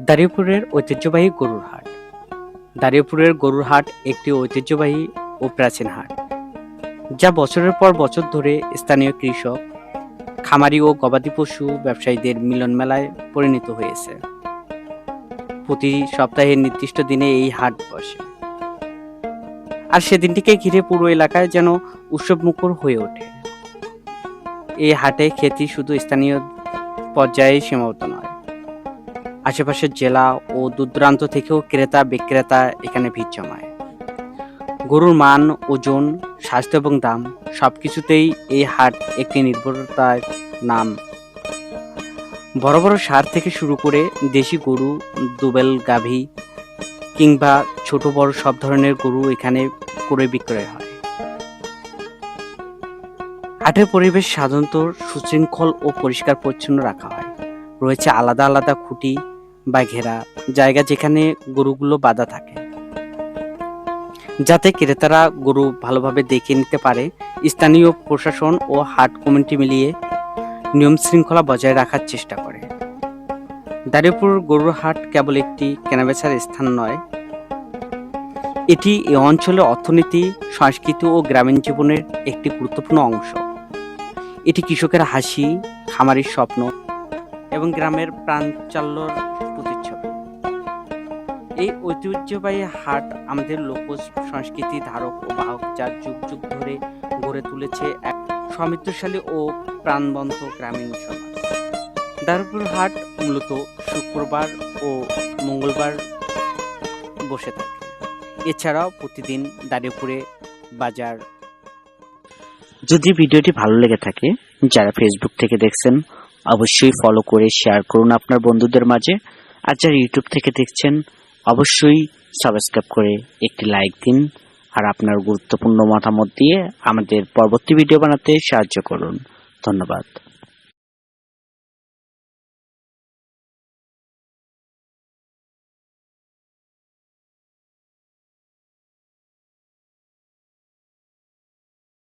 দারিয়াপুরের ঐতিহ্যবাহী গরুর হাট। দারিয়াপুরের গরুর হাট একটি ঐতিহ্যবাহী ও প্রাচীন হাট, যা বছরের পর বছর ধরে স্থানীয় কৃষক, খামারি ও গবাদি পশু ব্যবসায়ীদের মিলন মেলায় পরিণত হয়েছে। প্রতি সপ্তাহের নির্দিষ্ট দিনে এই হাট বসে, আর সেদিনটিকে ঘিরে পুরো এলাকায় যেন উৎসবমুখর হয়ে ওঠে। এই হাটে খ্যাতি শুধু স্থানীয় পর্যায়ে সীমাবদ্ধ নয়, আশেপাশের জেলা ও দূর-দূরান্ত থেকেও ক্রেতা বিক্রেতা এখানে ভিড় জমায়। গরুর মান, ওজন, স্বাস্থ্য এবং দাম সবকিছুতেই এই হাট একটি নির্ভরতার নাম। বড় বড় ষাঁড় থেকে শুরু করে দেশি গরু, দুবেল গাভী কিংবা ছোট বড় সব ধরনের গরু এখানে ক্রয় বিক্রয় হয়। হাটের পরিবেশ সাধারণত সুশৃঙ্খল ও পরিষ্কার পরিচ্ছন্ন রাখা হয়। রয়েছে আলাদা আলাদা খুঁটি বা ঘেরা জায়গা, যেখানে গরুগুলো বাঁধা থাকে, যাতে ক্রেতারা গরু ভালোভাবে দেখে নিতে পারে। স্থানীয় প্রশাসন ও হাট কমিটি মিলিয়ে নিয়ম শৃঙ্খলা বজায় রাখার চেষ্টা করে। দারিয়াপুর গরুর হাট কেবল একটি কেনাবেচার স্থান নয়, এটি এই অঞ্চলের অর্থনীতি, সংস্কৃতি ও গ্রামীণ জীবনের একটি গুরুত্বপূর্ণ অংশ। এটি কৃষকের হাসি, খামারির স্বপ্ন এবং গ্রামের প্রাণচাল্যর প্রতিচ্ছবি। এই ঐতিহ্যবাহী হাট আমাদের লোক সংস্কৃতি ধারক ও বাহক, যা যুগ যুগ ধরে গড়ে তুলেছে এক সমৃদ্ধশালী ও প্রাণবন্ত গ্রামীণ সমাজ। দারিয়াপুর হাট মূলত শুক্রবার ও মঙ্গলবার বসে থাকে। এছাড়াও প্রতিদিন দারিয়াপুরে বাজার। যদি ভিডিওটি ভালো লেগে থাকে, যারা ফেসবুক থেকে দেখছেন অবশ্যই ফলো করে শেয়ার করুন আপনার বন্ধুদের মাঝে, আর যারা ইউটিউব থেকে দেখছেন অবশ্যই সাবস্ক্রাইব করে একটি লাইক দিন, আর আপনার গুরুত্বপূর্ণ মতামত দিয়ে আমাদের পরবর্তী ভিডিও বানাতে সাহায্য করুন। ধন্যবাদ।